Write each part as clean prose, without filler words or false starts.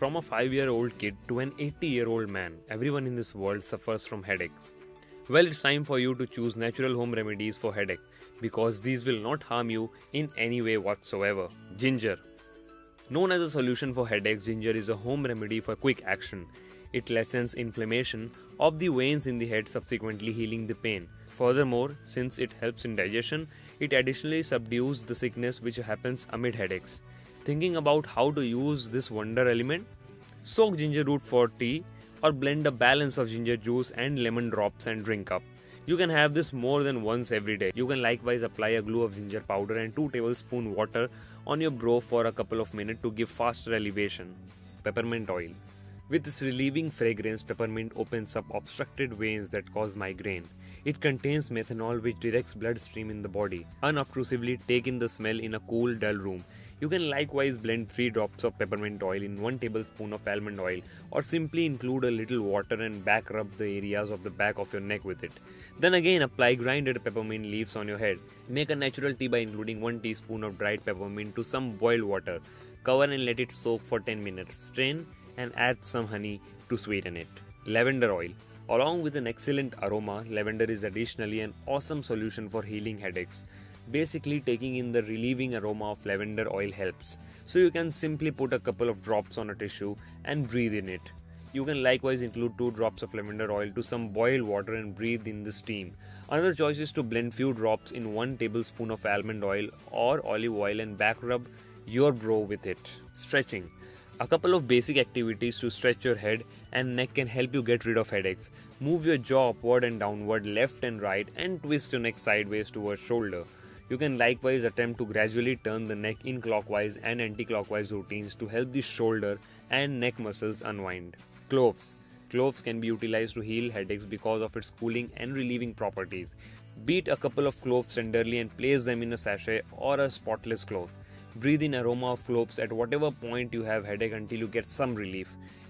From a 5-year-old kid to an 80-year-old man, everyone in this world suffers from headaches. Well, it's time for you to choose natural home remedies for headache because these will not harm you in any way whatsoever. Ginger. Known as a solution for headaches, ginger is a home remedy for quick action. It lessens inflammation of the veins in the head, subsequently healing the pain. Furthermore, since it helps in digestion, it additionally subdues the sickness which happens amid headaches. Thinking about how to use this wonder element? Soak ginger root for tea or blend a balance of ginger juice and lemon drops and drink up. You can have this more than once every day. You can likewise apply a glue of ginger powder and 2 tablespoons water on your brow for a couple of minutes to give faster elevation. Peppermint oil. With its relieving fragrance, peppermint opens up obstructed veins that cause migraine. It contains methanol which directs bloodstream in the body. Unobtrusively take in the smell in a cool, dull room. You can likewise blend 3 drops of peppermint oil in 1 tablespoon of almond oil or simply include a little water and back rub the areas of the back of your neck with it. Then again apply grinded peppermint leaves on your head. Make a natural tea by including 1 teaspoon of dried peppermint to some boiled water. Cover and let it soak for 10 minutes. Strain and add some honey to sweeten it. Lavender oil. Along with an excellent aroma, lavender is additionally an awesome solution for healing headaches. Basically, taking in the relieving aroma of lavender oil helps. So you can simply put a couple of drops on a tissue and breathe in it. You can likewise include 2 drops of lavender oil to some boiled water and breathe in the steam. Another choice is to blend few drops in 1 tablespoon of almond oil or olive oil and back rub your brow with it. Stretching. A couple of basic activities to stretch your head and neck can help you get rid of headaches. Move your jaw upward and downward, left and right, and twist your neck sideways towards shoulder. You can likewise attempt to gradually turn the neck in clockwise and anti-clockwise routines to help the shoulder and neck muscles unwind. Cloves. Cloves can be utilized to heal headaches because of its cooling and relieving properties. Beat a couple of cloves tenderly and place them in a sachet or a spotless cloth. Breathe in aroma of cloves at whatever point you have headache until you get some relief.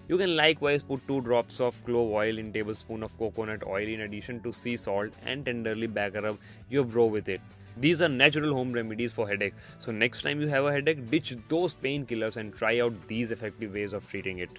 You can likewise put 2 drops of clove oil in tablespoon of coconut oil in addition to sea salt and tenderly back rub your brow with it. These are natural home remedies for headache. So next time you have a headache, ditch those painkillers and try out these effective ways of treating it.